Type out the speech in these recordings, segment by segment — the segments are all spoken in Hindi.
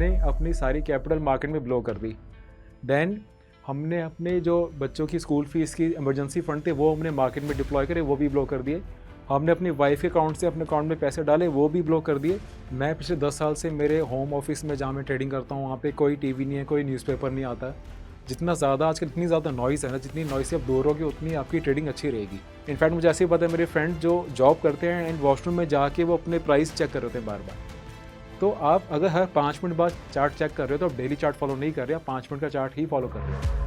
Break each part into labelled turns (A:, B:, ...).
A: हमने अपनी सारी कैपिटल मार्केट में ब्लो कर दी। देन हमने अपने जो बच्चों की स्कूल फीस की इमरजेंसी फंड थे वो हमने मार्केट में डिप्लॉय करे, वो भी ब्लो कर दिए। हमने अपनी वाइफ के अकाउंट से अपने अकाउंट में पैसे डाले, वो भी ब्लो कर दिए। मैं पिछले 10 साल से मेरे होम ऑफिस में जहाँ मैं ट्रेडिंग करता हूँ वहाँ पे कोई टीवी नहीं है, कोई न्यूज़पेपर नहीं आता। जितना ज़्यादा आजकल इतनी ज़्यादा नॉइज़ है ना, जितनी नॉइज़ से आप दूर होगे उतनी आपकी ट्रेडिंग अच्छी रहेगी। इनफैक्ट मुझे ऐसे ही पता है, मेरे फ्रेंड जो जॉब करते हैं एंड वॉशरूम में जाके वो अपने प्राइस चेक कर रहे हैं बार बार। तो आप अगर हर 5 मिनट बाद चार्ट चेक कर रहे हो तो आप डेली चार्ट फॉलो नहीं कर रहे, आप 5 मिनट का चार्ट ही फॉलो कर रहे हो।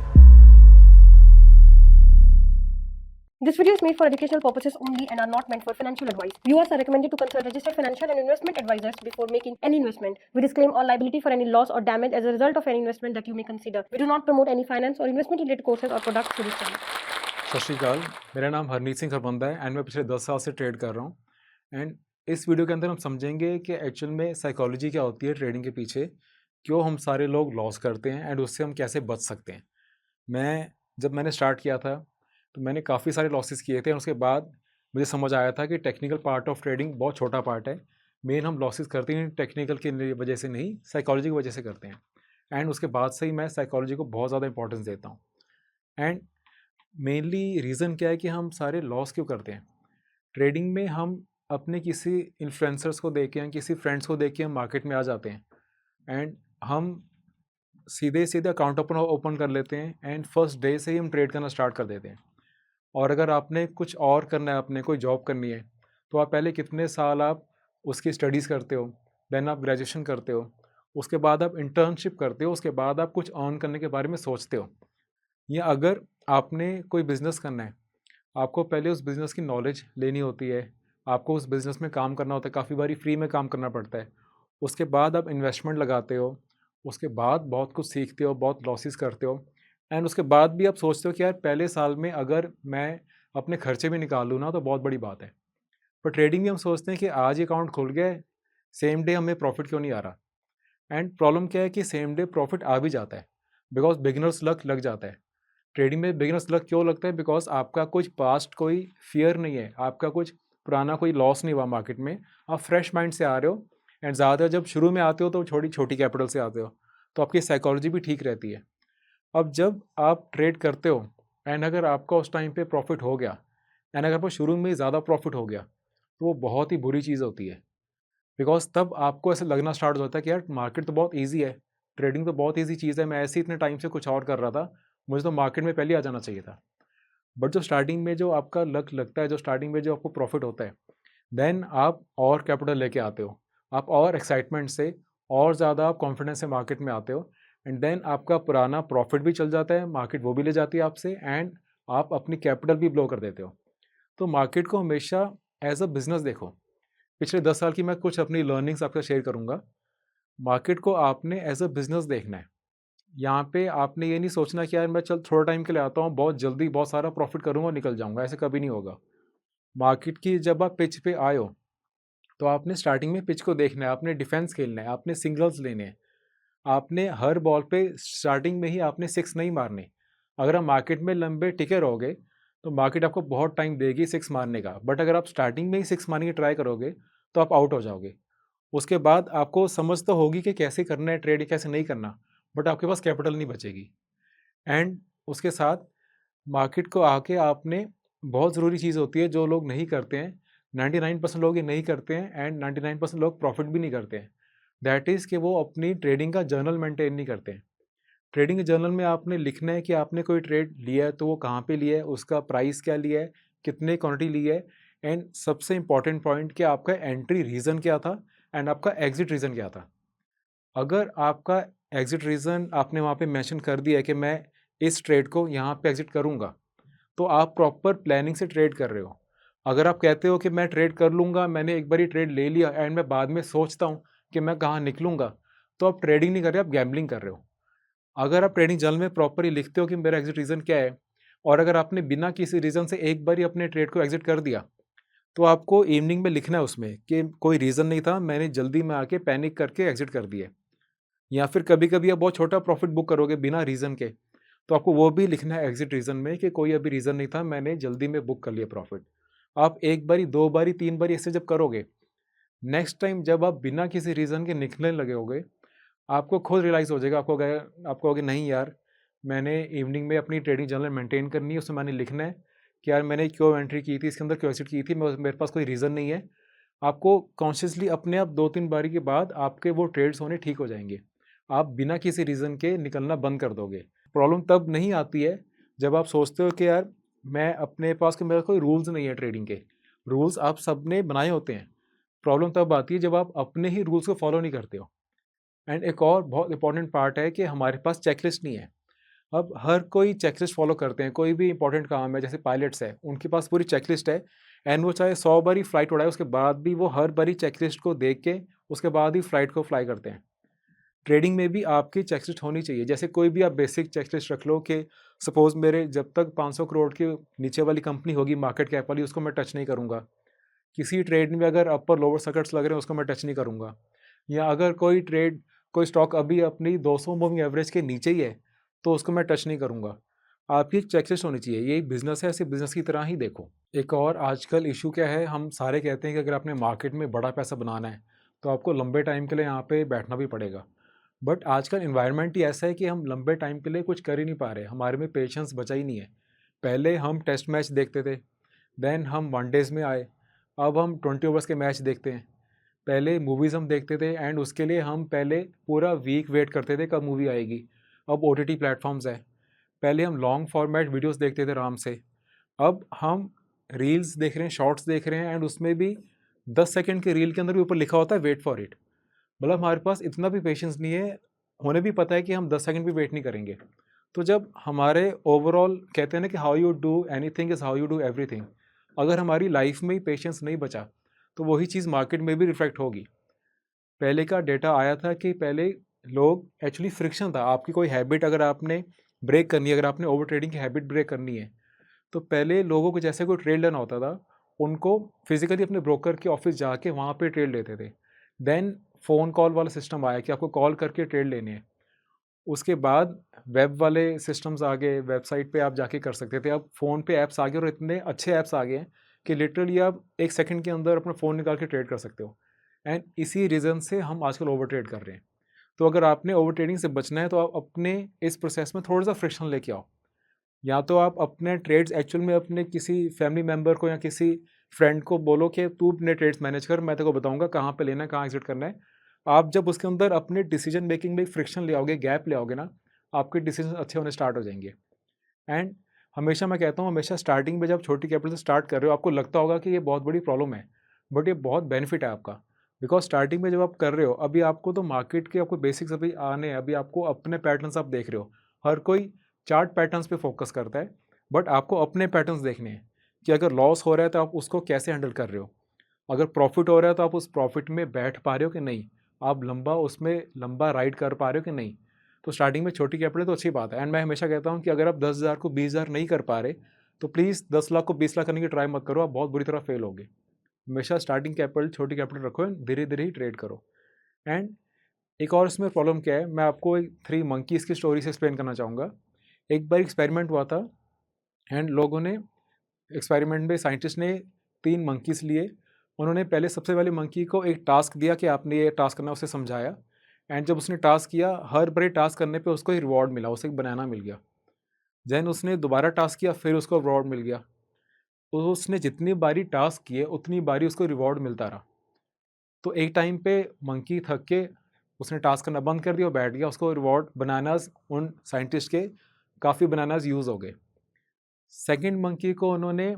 B: This video is made for educational purposes only and are not meant for financial advice. Viewers are recommended to consult registered financial and investment advisors before making any investment. We disclaim all liability for any loss or damage as a result of any investment that you may consider. We do not promote any finance or investment related courses or products through this channel.
A: सत श्री अकाल, मेरा नाम हरनीत सिंह खरबंदा है एंड मैं पिछले 10 साल से ट्रेड कर रहा हूँ। एंड इस वीडियो के अंदर हम समझेंगे कि एक्चुअल में साइकोलॉजी क्या होती है ट्रेडिंग के पीछे, क्यों हम सारे लोग लॉस करते हैं एंड उससे हम कैसे बच सकते हैं। जब मैंने स्टार्ट किया था तो मैंने काफ़ी सारे लॉसेस किए थे और उसके बाद मुझे समझ आया था कि टेक्निकल पार्ट ऑफ ट्रेडिंग बहुत छोटा पार्ट है। मेन हम लॉसेस करते हैं टेक्निकल की वजह से नहीं, साइकोलॉजी की वजह से करते हैं। एंड उसके बाद से ही मैं साइकोलॉजी को बहुत ज़्यादा इंपॉर्टेंस देता हूँ। एंड मेनली रीज़न क्या है कि हम सारे लॉस क्यों करते हैं ट्रेडिंग में। हम अपने किसी इन्फ्लुएंसर्स को देख के या किसी फ्रेंड्स को देख के हम मार्केट में आ जाते हैं एंड हम सीधे सीधे अकाउंट ओपन कर लेते हैं एंड फर्स्ट डे से ही हम ट्रेड करना स्टार्ट कर देते हैं। और अगर आपने कुछ और करना है, आपने कोई जॉब करनी है, तो आप पहले कितने साल आप उसकी स्टडीज़ करते हो, देन आप ग्रेजुएशन करते हो, उसके बाद आप इंटर्नशिप करते हो, उसके बाद आप कुछ अर्न करने के बारे में सोचते हो। या अगर आपने कोई बिज़नेस करना है, आपको पहले उस बिज़नेस की नॉलेज लेनी होती है, आपको उस बिज़नेस में काम करना होता है, काफ़ी बारी फ्री में काम करना पड़ता है। उसके बाद आप इन्वेस्टमेंट लगाते हो, उसके बाद बहुत कुछ सीखते हो, बहुत लॉसेस करते हो एंड उसके बाद भी आप सोचते हो कि यार पहले साल में अगर मैं अपने खर्चे भी निकाल लूँ ना तो बहुत बड़ी बात है। पर ट्रेडिंग में हम सोचते हैं कि आज ही अकाउंट खुल गया है, सेम डे हमें प्रॉफिट क्यों नहीं आ रहा। एंड प्रॉब्लम क्या है कि सेम डे प्रॉफिट आ भी जाता है, बिकॉज बिगिनर्स लक लग जाता है। ट्रेडिंग में बिगिनर्स लक क्यों लगता है, बिकॉज आपका कुछ पास्ट कोई फियर नहीं है, आपका कुछ पुराना कोई लॉस नहीं हुआ मार्केट में, आप फ्रेश माइंड से आ रहे हो। एंड ज़्यादातर जब शुरू में आते हो तो छोटी छोटी कैपिटल से आते हो, तो आपकी साइकोलॉजी भी ठीक रहती है। अब जब आप ट्रेड करते हो एंड अगर आपका उस टाइम पे प्रॉफिट हो गया एंड अगर आपको शुरू में ज़्यादा प्रॉफिट हो गया तो वो बहुत ही बुरी चीज़ होती है। बिकॉज तब आपको ऐसे लगना स्टार्ट होता है कि यार मार्केट तो बहुत ईजी है, ट्रेडिंग तो बहुत ईजी चीज़ है, मैं ऐसे ही इतने टाइम से कुछ और कर रहा था, मुझे तो मार्केट में पहले ही आ जाना चाहिए था। बट जो स्टार्टिंग में जो आपका लक लगता है, जो स्टार्टिंग में जो आपको प्रॉफिट होता है, देन आप और कैपिटल लेके आते हो, आप और एक्साइटमेंट से और ज़्यादा आप कॉन्फिडेंस से मार्केट में आते हो एंड देन आपका पुराना प्रॉफिट भी चल जाता है, मार्केट वो भी ले जाती है आपसे एंड आप अपनी कैपिटल भी ब्लो कर देते हो। तो मार्केट को हमेशा एज अ बिजनेस देखो। पिछले 10 साल की मैं कुछ अपनी लर्निंग्स आपके साथ शेयर करूंगा। मार्केट को आपने एज अ बिजनेस देखना है। यहाँ पे आपने ये नहीं सोचना कि यार मैं चल थोड़ा टाइम के लिए आता हूँ, बहुत जल्दी बहुत सारा प्रॉफिट करूँगा और निकल जाऊँगा, ऐसे कभी नहीं होगा। मार्केट की जब आप पिच पे आए हो तो आपने स्टार्टिंग में पिच को देखना है, आपने डिफेंस खेलना है, आपने सिंगल्स लेने हैं, आपने हर बॉल पे स्टार्टिंग में ही आपने सिक्स नहीं मारने। अगर आप मार्केट में लंबे टिके रहोगे तो मार्केट आपको बहुत टाइम देगी सिक्स मारने का, बट अगर आप स्टार्टिंग में ही सिक्स मारने की ट्राई करोगे तो आप आउट हो जाओगे। उसके बाद आपको समझ तो होगी कि कैसे करना है ट्रेड, कैसे नहीं करना, बट आपके पास कैपिटल नहीं बचेगी। एंड उसके साथ मार्केट को आके आपने, बहुत ज़रूरी चीज़ होती है जो लोग नहीं करते हैं, 99% लोग ये नहीं करते हैं एंड 99% लोग प्रॉफिट भी नहीं करते हैं। दैट इज़ कि वो अपनी ट्रेडिंग का जर्नल मेंटेन नहीं करते हैं। ट्रेडिंग के जर्नल में आपने लिखना है कि आपने कोई ट्रेड लिया है तो वो कहाँ पे लिया है, उसका प्राइस क्या लिया है, कितने क्वांटिटी ली है एंड सबसे इंपॉर्टेंट पॉइंट कि आपका एंट्री रीज़न क्या था एंड आपका एग्जिट रीज़न क्या था। अगर आपका एग्जिट रीज़न आपने वहाँ पे मेंशन कर दिया है कि मैं इस ट्रेड को यहाँ पे एग्जिट करूँगा, तो आप प्रॉपर प्लानिंग से ट्रेड कर रहे हो। अगर आप कहते हो कि मैं ट्रेड कर लूँगा, मैंने एक बारी ट्रेड ले लिया एंड मैं बाद में सोचता हूँ कि मैं कहाँ निकलूँगा, तो आप ट्रेडिंग नहीं कर रहे, आप गैम्बलिंग कर रहे हो। अगर आप ट्रेडिंग जर्नल में प्रॉपरली लिखते हो कि मेरा एग्जिट रीज़न क्या है, और अगर आपने बिना किसी रीज़न से एक बार ही अपने ट्रेड को एग्जिट कर दिया, तो आपको इवनिंग में लिखना है उसमें कि कोई रीज़न नहीं था, मैंने जल्दी में आके पैनिक करके एग्जिट कर दिया। या फिर कभी कभी आप बहुत छोटा प्रॉफिट बुक करोगे बिना रीज़न के, तो आपको वो भी लिखना है एग्जिट रीज़न में कि कोई अभी रीज़न नहीं था, मैंने जल्दी में बुक कर लिया प्रॉफिट। आप एक बारी, दो बारी, तीन बारी ऐसे जब करोगे, नेक्स्ट टाइम जब आप बिना किसी रीज़न के निकलने लगे होगे, आपको खुद रियलाइज़ हो जाएगा, आपको होगा नहीं यार, मैंने इवनिंग में अपनी ट्रेडिंग जर्नल मेंटेन करनी है, उसमें मैंने लिखना है कि यार मैंने क्यों एंट्री की थी, इसके अंदर क्यों एग्जिट की थी, मेरे पास कोई रीज़न नहीं है। आपको कॉन्शियसली अपने आप 2-3 बारी के बाद आपके वो ट्रेड्स होने ठीक हो जाएँगे। आप बिना किसी रीज़न के निकलना बंद कर दोगे। प्रॉब्लम तब नहीं आती है जब आप सोचते हो कि यार मैं अपने पास मेरा कोई रूल्स नहीं है ट्रेडिंग के। रूल्स आप सबने बनाए होते हैं। प्रॉब्लम तब आती है जब आप अपने ही रूल्स को फॉलो नहीं करते हो। एंड एक और बहुत इंपॉर्टेंट पार्ट है कि हमारे पास चेकलिस्ट नहीं है। अब हर कोई चेकलिस्ट फॉलो करते हैं, कोई भी इंपॉर्टेंट काम है, जैसे पायलट्स है, उनके पास पूरी चेकलिस्ट है एंड वो चाहे 100 बारी फ्लाइट उड़ाए, उसके बाद भी वो हर बारी चेकलिस्ट को देख के उसके बाद ही फ्लाइट को फ्लाई करते हैं। ट्रेडिंग में भी आपकी चेकलिस्ट होनी चाहिए। जैसे कोई भी आप बेसिक चेकलिस्ट रख लो कि सपोज़ मेरे जब तक 500 करोड़ के नीचे वाली कंपनी होगी मार्केट कैप वाली, उसको मैं टच नहीं करूँगा। किसी ट्रेड में अगर अपर लोअर सर्किट्स लग रहे हैं, उसको मैं टच नहीं करूँगा। या अगर कोई स्टॉक अभी अपनी 200 मूविंग एवरेज के नीचे ही है, तो उसको मैं टच नहीं करूँगा। आपकी एक चेकलिस्ट होनी चाहिए। यही बिज़नेस है, इसे बिज़नेस की तरह ही देखो। एक और आजकल इश्यू क्या है, हम सारे कहते हैं कि अगर आपने मार्केट में बड़ा पैसा बनाना है, तो आपको लंबे टाइम के लिए यहाँ पे बैठना भी पड़ेगा। बट आजकल एनवायरनमेंट ही ऐसा है कि हम लंबे टाइम के लिए कुछ कर ही नहीं पा रहे, हमारे में पेशेंस बचा ही नहीं है। पहले हम टेस्ट मैच देखते थे, देन हम वनडेज़ में आए, अब हम 20 ओवर्स के मैच देखते हैं। पहले मूवीज़ हम देखते थे एंड उसके लिए हम पहले पूरा वीक वेट करते थे कब मूवी आएगी। अब ओटीटी प्लेटफॉर्म्स है। पहले हम लॉन्ग फॉर्मेट वीडियोस देखते थे आराम से, अब हम रील्स देख रहे हैं, शॉर्ट्स देख रहे हैं एंड उसमें भी 10 सेकंड के रील के अंदर भी ऊपर लिखा होता है वेट फॉर इट। मतलब हमारे पास इतना भी पेशेंस नहीं है, उन्हें भी पता है कि हम 10 सेकंड भी वेट नहीं करेंगे। तो जब हमारे ओवरऑल कहते हैं ना कि how you do anything is how you do everything, अगर हमारी लाइफ में ही पेशेंस नहीं बचा, तो वही चीज़ मार्केट में भी रिफ्लेक्ट होगी। पहले का डेटा आया था कि पहले लोग एक्चुअली फ्रिक्शन था, आपकी कोई हैबिट अगर आपने ब्रेक करनी है, अगर आपने ओवर ट्रेडिंग की हैबिट ब्रेक करनी है, तो पहले लोगों को जैसे कोई ट्रेड लेना होता था, उनको फिजिकली अपने ब्रोकर के ऑफिस जाके वहाँ पे ट्रेड लेते थे। देन फ़ोन कॉल वाला सिस्टम आया कि आपको कॉल करके ट्रेड लेने हैं। उसके बाद वेब वाले सिस्टम्स आ गए, वेबसाइट पे आप जाके कर सकते थे। अब फ़ोन पे ऐप्स आ गए और इतने अच्छे ऐप्स आ गए हैं कि लिटरली आप 1 सेकंड के अंदर अपना फ़ोन निकाल के ट्रेड कर सकते हो। एंड इसी रीज़न से हम आजकल ओवर ट्रेड कर रहे हैं। तो अगर आपने ओवर ट्रेडिंग से बचना है, तो आप अपने इस प्रोसेस में थोड़ा-सा फ्रिक्शन लेके आओ। या तो आप अपने ट्रेड्स एक्चुअल में अपने किसी फैमिली मेंबर को या किसी फ्रेंड को बोलो कि तू अपने ट्रेड्स मैनेज कर, मैं तेरे को बताऊंगा कहाँ पे लेना है, कहाँ एग्जिट करना है। आप जब उसके अंदर अपने डिसीजन मेकिंग में फ्रिक्शन ले आओगे, गैप ले आओगे ना, आपके डिसीजन अच्छे होने स्टार्ट हो जाएंगे। एंड हमेशा मैं कहता हूँ, हमेशा स्टार्टिंग में जब छोटी कैपिटल से स्टार्ट कर रहे हो, आपको लगता होगा कि ये बहुत बड़ी प्रॉब्लम है, बट ये बहुत बेनिफिट है आपका। बिकॉज स्टार्टिंग में जब आप कर रहे हो, अभी आपको तो मार्केट के आपको बेसिक्स अभी आने हैं, अभी आपको अपने पैटर्न्स आप देख रहे हो। हर कोई चार्ट पैटर्न्स पे फोकस करता है, बट आपको अपने पैटर्न्स देखने हैं कि अगर लॉस हो रहा है तो आप उसको कैसे हैंडल कर रहे हो, अगर प्रॉफिट हो रहा है तो आप उस प्रॉफिट में बैठ पा रहे हो कि नहीं, आप उसमें लंबा राइड कर पा रहे हो कि नहीं। तो स्टार्टिंग में छोटी कैपिटल तो अच्छी बात है। एंड मैं हमेशा कहता हूँ कि अगर आप 10,000 को 20,000 नहीं कर पा रहे, तो प्लीज़ 10 लाख को 20 लाख करने की ट्राई मत करो, आप बहुत बुरी तरह फेल होगे। हमेशा स्टार्टिंग कैपिटल छोटी कैपिटल रखो एंड धीरे धीरे ही ट्रेड करो। एंड एक और इसमें प्रॉब्लम क्या है, मैं आपको एक 3 मंकीज़ की स्टोरी से एक्सप्लेन करना चाहूँगा। एक बार एक्सपेरिमेंट हुआ था एंड लोगों ने एक्सपेरिमेंट में साइंटिस्ट ने 3 मंकीज़ लिए। उन्होंने पहले सबसे पहले मंकी को एक टास्क दिया कि आपने ये टास्क करना है, उसे समझाया। एंड जब उसने टास्क किया, हर बड़े टास्क करने पे उसको एक रिवॉर्ड मिला, उसे एक बनाना मिल गया। देन उसने दोबारा टास्क किया, फिर उसको रिवॉर्ड मिल गया। तो उसने जितनी बारी टास्क किए उतनी बारी उसको रिवॉर्ड मिलता रहा। तो एक टाइम पे मंकी थक के उसने टास्क करना बंद कर दिया और बैठ गया। उसको रिवॉर्ड बनानाज, उन साइंटिस्ट के काफ़ी बनानाज यूज़ हो गए। सेकंड मंकी को उन्होंने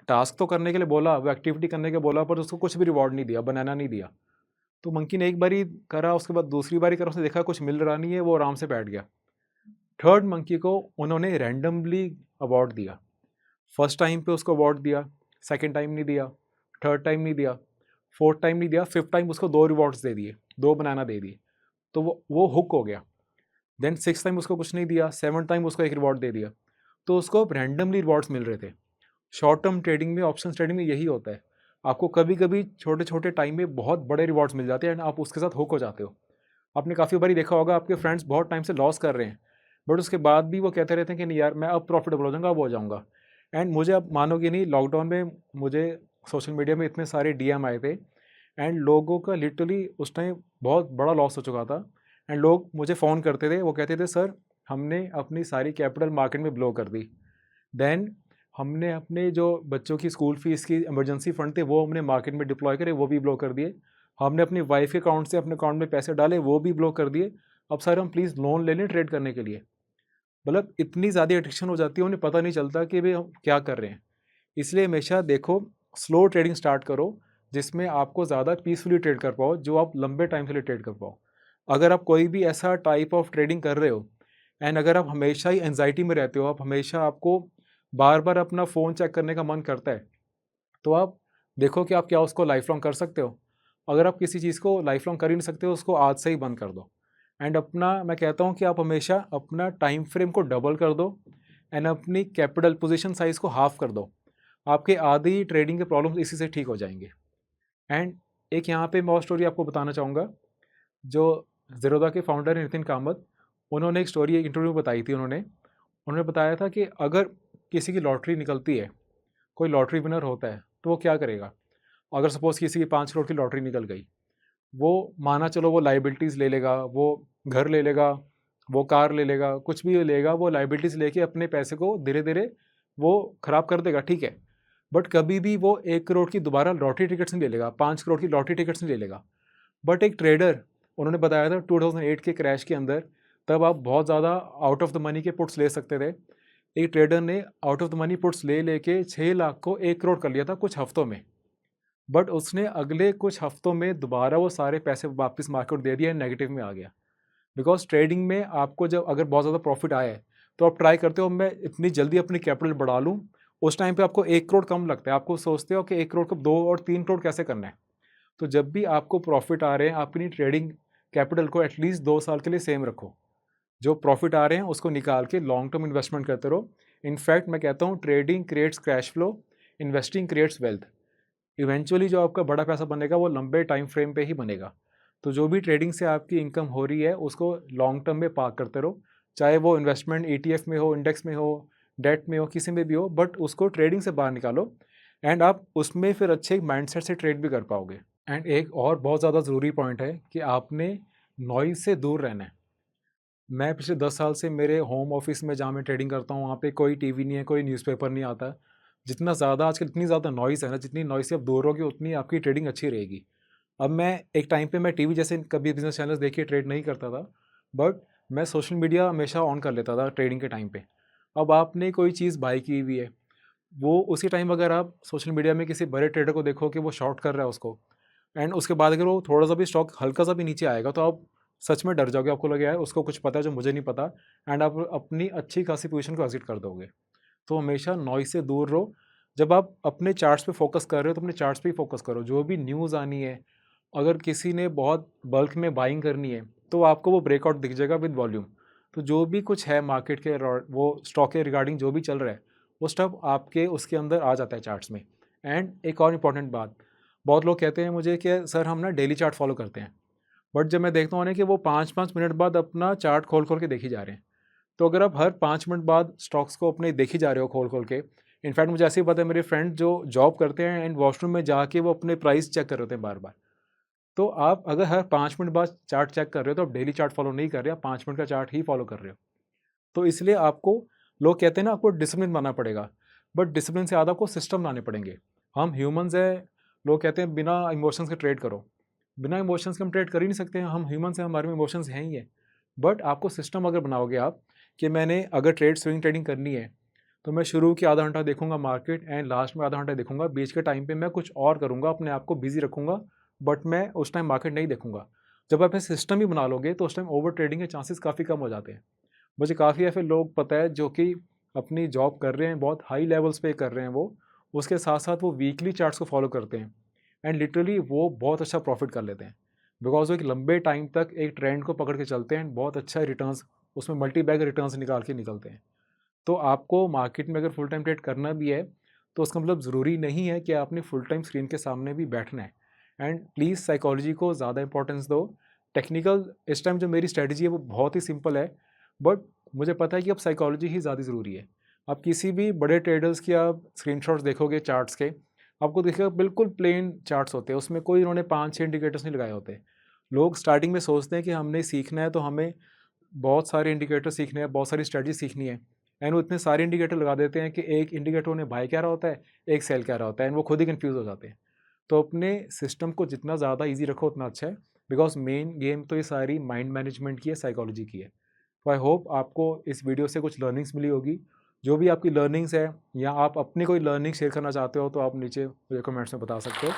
A: टास्क तो करने के लिए बोला, वो एक्टिविटी करने के बोला, पर उसको कुछ भी रिवॉर्ड नहीं दिया, बनाना नहीं दिया। तो मंकी ने एक बारी करा, उसके बाद दूसरी बारी करा, उसने देखा कुछ मिल रहा नहीं है, वो आराम से बैठ गया। थर्ड मंकी को उन्होंने रैंडमली अवार्ड दिया। फर्स्ट टाइम पे उसको अवार्ड दिया, सेकंड टाइम नहीं दिया, थर्ड टाइम नहीं दिया, फोर्थ टाइम नहीं दिया, फिफ्थ टाइम उसको 2 रिवॉर्ड्स दे दिए, 2 बनाना दे दिए। तो वो हुक हो गया। देन सिक्स टाइम उसको कुछ नहीं दिया, सेवन्थ टाइम उसको एक रिवॉर्ड दे दिया। तो उसको अब रैंडमली रिवॉर्ड्स मिल रहे थे। शॉर्ट टर्म ट्रेडिंग में, ऑप्शन ट्रेडिंग में यही होता है। आपको कभी कभी छोटे छोटे टाइम में बहुत बड़े रिवॉर्ड्स मिल जाते हैं एंड आप उसके साथ हुक हो जाते हो। आपने काफ़ी बारी देखा होगा, आपके फ्रेंड्स बहुत टाइम से लॉस कर रहे हैं, बट उसके बाद भी वो कहते रहते हैं कि नहीं यार मैं अब प्रॉफिटेबल हो जाऊँगा, अब हो जाऊँगा। एंड मुझे, अब मानोगे नहीं, लॉकडाउन में मुझे सोशल मीडिया में इतने सारे डीएम आए थे एंड लोगों का लिटरली उस टाइम बहुत बड़ा लॉस हो चुका था। एंड लोग मुझे फ़ोन करते थे, वो कहते थे सर हमने अपनी सारी कैपिटल मार्केट में ब्लो कर दी। देन हमने अपने जो बच्चों की स्कूल फीस की इमरजेंसी फंड थे वो हमने मार्केट में डिप्लॉय करे, वो भी ब्लो कर दिए। हमने अपनी वाइफ के अकाउंट से अपने अकाउंट में पैसे डाले, वो भी ब्लो कर दिए। अब सर हम प्लीज़ लोन ले लें ट्रेड करने के लिए। मतलब इतनी ज़्यादा एडिक्शन हो जाती है, उन्हें पता नहीं चलता कि भाई हम क्या कर रहे हैं। इसलिए हमेशा देखो, स्लो ट्रेडिंग स्टार्ट करो जिसमें आपको ज़्यादा पीसफुली ट्रेड कर पाओ, जो आप लंबे टाइम के लिए ट्रेड कर पाओ। अगर आप कोई भी ऐसा टाइप ऑफ ट्रेडिंग कर रहे हो एंड अगर आप हमेशा ही एंजाइटी में रहते हो, आप हमेशा आपको बार बार अपना फ़ोन चेक करने का मन करता है, तो आप देखो कि आप क्या उसको लाइफ लॉन्ग कर सकते हो। अगर आप किसी चीज़ को लाइफ लॉन्ग कर ही नहीं सकते हो, उसको आज से ही बंद कर दो। एंड अपना मैं कहता हूँ कि आप हमेशा अपना टाइम फ्रेम को डबल कर दो एंड अपनी कैपिटल पोजीशन साइज़ को हाफ कर दो। आपके आधी ट्रेडिंग के प्रॉब्लम्स इसी से ठीक हो जाएंगे। एंड एक यहाँ पे मैं और स्टोरी आपको बताना चाहूँगा। जो ज़ीरोधा के फाउंडर हैं नितिन कामत, उन्होंने एक स्टोरी एक इंटरव्यू में बताई थी। उन्होंने बताया था कि अगर किसी की लॉटरी निकलती है, कोई लॉटरी विनर होता है, तो वो क्या करेगा। अगर सपोज़ किसी की 5 करोड़ की लॉटरी निकल गई, वो माना चलो वो लाइबिलिटीज़ ले लेगा, वो घर ले लेगा, वो कार ले लेगा, कुछ भी लेगा, वो लाइबिलिटीज़ लेके अपने पैसे को धीरे-धीरे वो ख़राब कर देगा, ठीक है। बट कभी भी वो 1 करोड़ की दोबारा लॉटरी टिकट्स नहीं ले लेगा, 5 करोड़ की लॉटरी टिकट्स नहीं ले लेगा। बट एक ट्रेडर, उन्होंने बताया था 2008 के क्रैश के अंदर, तब आप बहुत ज़्यादा आउट ऑफ द मनी के पुट्स ले सकते थे। एक ट्रेडर ने out of the money puts ले लेके 6 लाख को 1 करोड़ कर लिया था कुछ हफ्तों में। बट उसने अगले कुछ हफ्तों में दोबारा वो सारे पैसे वापस मार्केट दे दिया, नेगेटिव में आ गया। बिकॉज ट्रेडिंग में आपको जब अगर बहुत ज़्यादा प्रॉफिट आया है, तो आप ट्राई करते हो मैं इतनी जल्दी अपनी कैपिटल बढ़ा लूँ। उस टाइम पे आपको 1 करोड़ कम लगता है, आपको सोचते हो कि 1 करोड़ को 2 और 3 करोड़ कैसे करना है। तो जब भी आपको प्रॉफिट आ रहे हैं, अपनी ट्रेडिंग कैपिटल को एटलीस्ट 2 साल के लिए सेम रखो। जो प्रॉफिट आ रहे हैं उसको निकाल के लॉन्ग टर्म इन्वेस्टमेंट करते रहो। इनफैक्ट मैं कहता हूँ trading creates cash flow, investing creates wealth. Eventually जो आपका बड़ा पैसा बनेगा वो लंबे टाइम फ्रेम पे ही बनेगा। तो जो भी ट्रेडिंग से आपकी इनकम हो रही है उसको लॉन्ग टर्म में पार्क करते रहो, चाहे वो इन्वेस्टमेंट ETF में हो, इंडेक्स में हो, डेट में हो, किसी में भी हो, बट उसको ट्रेडिंग से बाहर निकालो एंड आप उसमें फिर अच्छे माइंडसेट से ट्रेड भी कर पाओगे। एंड एक और बहुत ज़्यादा ज़रूरी पॉइंट है कि आपने नॉइज़ से दूर रहना है। मैं पिछले 10 साल से मेरे होम ऑफिस में जहाँ मैं ट्रेडिंग करता हूँ, वहाँ पे कोई टीवी नहीं है, कोई न्यूज़पेपर नहीं आता। जितना ज़्यादा आजकल इतनी ज़्यादा नॉइज़ है ना, जितनी नॉइज़ से आप दूर रहोगे उतनी आपकी ट्रेडिंग अच्छी रहेगी। अब मैं एक टाइम पे मैं टीवी जैसे कभी बिज़नेस चैनल्स देख के ट्रेड नहीं करता था, बट मैं सोशल मीडिया हमेशा ऑन कर लेता था ट्रेडिंग के टाइम पे। अब आपने कोई चीज़ बाय की हुई है, वो उसी टाइम अगर आप सोशल मीडिया में किसी बड़े ट्रेडर को देखो कि वो शॉर्ट कर रहा है उसको, एंड उसके बाद अगर वो थोड़ा सा भी स्टॉक हल्का सा भी नीचे आएगा, तो आप सच में डर जाओगे। आपको लगेगा यार उसको कुछ पता है जो मुझे नहीं पता, एंड आप अपनी अच्छी खासी पोजीशन को एग्जिट कर दोगे। तो हमेशा नॉइस से दूर रहो। जब आप अपने चार्ट्स पे फोकस कर रहे हो तो अपने चार्ट्स पे ही फोकस करो। जो भी न्यूज़ आनी है, अगर किसी ने बहुत बल्क में बाइंग करनी है, तो आपको वो ब्रेकआउट दिख जाएगा विद वॉल्यूम। तो जो भी कुछ है मार्केट के वो स्टॉक के रिगार्डिंग जो भी चल रहा है, वो स्टफ आपके उसके अंदर आ जाता है चार्ट्स में। एंड एक और इम्पॉर्टेंट बात, बहुत लोग कहते हैं मुझे कि सर हम ना डेली चार्ट फॉलो करते हैं, बट जब मैं देखता हूँ ना कि वो 5-5 मिनट बाद अपना चार्ट खोल खोल के देखी जा रहे हैं। तो अगर आप हर 5 मिनट बाद स्टॉक्स को अपने देखी जा रहे हो खोल खोल के, इनफैक्ट मुझे ऐसे ही पता है, मेरे फ्रेंड जो जॉब करते हैं एंड वॉशरूम में जाके वो अपने प्राइस चेक कर रहे होते हैं बार बार। तो आप अगर हर 5 मिनट बाद चार्ट चेक कर रहे हो तो आप डेली चार्ट फॉलो नहीं कर रहे, आप 5 मिनट का चार्ट ही फॉलो कर रहे हो। तो इसलिए आपको, लोग कहते हैं ना आपको डिसिप्लिन बनाना पड़ेगा, बट डिसिप्लिन से ज़्यादा आपको सिस्टम लाने पड़ेंगे। हम ह्यूमंस हैं, लोग कहते हैं बिना इमोशंस के ट्रेड करो। बिना इमोशंस के हम ट्रेड कर ही नहीं सकते हैं, हम ह्यूमंस हैं, हमारे में इमोशंस हैं ही है। बट आपको सिस्टम अगर बनाओगे आप कि मैंने अगर स्विंग ट्रेडिंग करनी है, तो मैं शुरू के आधा घंटा देखूंगा मार्केट एंड लास्ट में आधा घंटा देखूंगा, बीच के टाइम पे मैं कुछ और करूंगा, अपने आप को बिजी रखूंगा, बट मैं उस टाइम मार्केट नहीं देखूंगा। जब आप ऐसे सिस्टम ही बना लोगे तो उस टाइम ओवर ट्रेडिंग के चांसेस काफ़ी कम हो जाते हैं। मुझे काफ़ी ऐसे लोग पता है जो कि अपनी जॉब कर रहे हैं, बहुत हाई लेवल्स पे कर रहे हैं वो, उसके साथ साथ वो वीकली चार्ट्स को फॉलो करते हैं एंड लिटरली वो बहुत अच्छा प्रॉफिट कर लेते हैं। बिकॉज वो एक लंबे टाइम तक एक ट्रेंड को पकड़ के चलते हैं, बहुत अच्छा रिटर्न्स, उसमें मल्टी बैग रिटर्न्स निकाल के निकलते हैं। तो आपको मार्केट में अगर फुल टाइम ट्रेड करना भी है, तो उसका मतलब ज़रूरी नहीं है कि आपने फुल टाइम स्क्रीन के सामने भी बैठना है। एंड प्लीज़ साइकोलॉजी को ज़्यादा इंपॉर्टेंस दो। टेक्निकल इस टाइम जो मेरी स्ट्रेटजी है वो बहुत ही सिंपल है, बट मुझे पता है कि अब साइकोलॉजी ही ज़्यादा ज़रूरी है। आप किसी भी बड़े ट्रेडर्स की आप स्क्रीनशॉट्स देखोगे चार्ट्स के, आपको देखिएगा बिल्कुल प्लेन चार्ट्स होते हैं, उसमें कोई उन्होंने 5-6 इंडिकेटर्स नहीं लगाए होते। लोग स्टार्टिंग में सोचते हैं कि हमने सीखना है तो हमें बहुत सारे इंडिकेटर सीखने हैं, बहुत सारी स्ट्रेटजी सीखनी है, एंड वो इतने सारे इंडिकेटर लगा देते हैं कि एक इंडिकेटर उन्हें बाय क्या रहा होता है, एक सेल क्या रहा होता है, एंड वो खुद ही कन्फ्यूज़ हो जाते हैं। तो अपने सिस्टम को जितना ज़्यादा ईज़ी रखो उतना अच्छा है, बिकॉज़ मेन गेम तो ये सारी माइंड मैनेजमेंट की है, साइकोलॉजी की है। तो आई होप आपको इस वीडियो से कुछ लर्निंग्स मिली होगी। जो भी आपकी लर्निंग्स है या आप अपनी कोई लर्निंग शेयर करना चाहते हो तो आप नीचे मुझे कमेंट्स में बता सकते हो।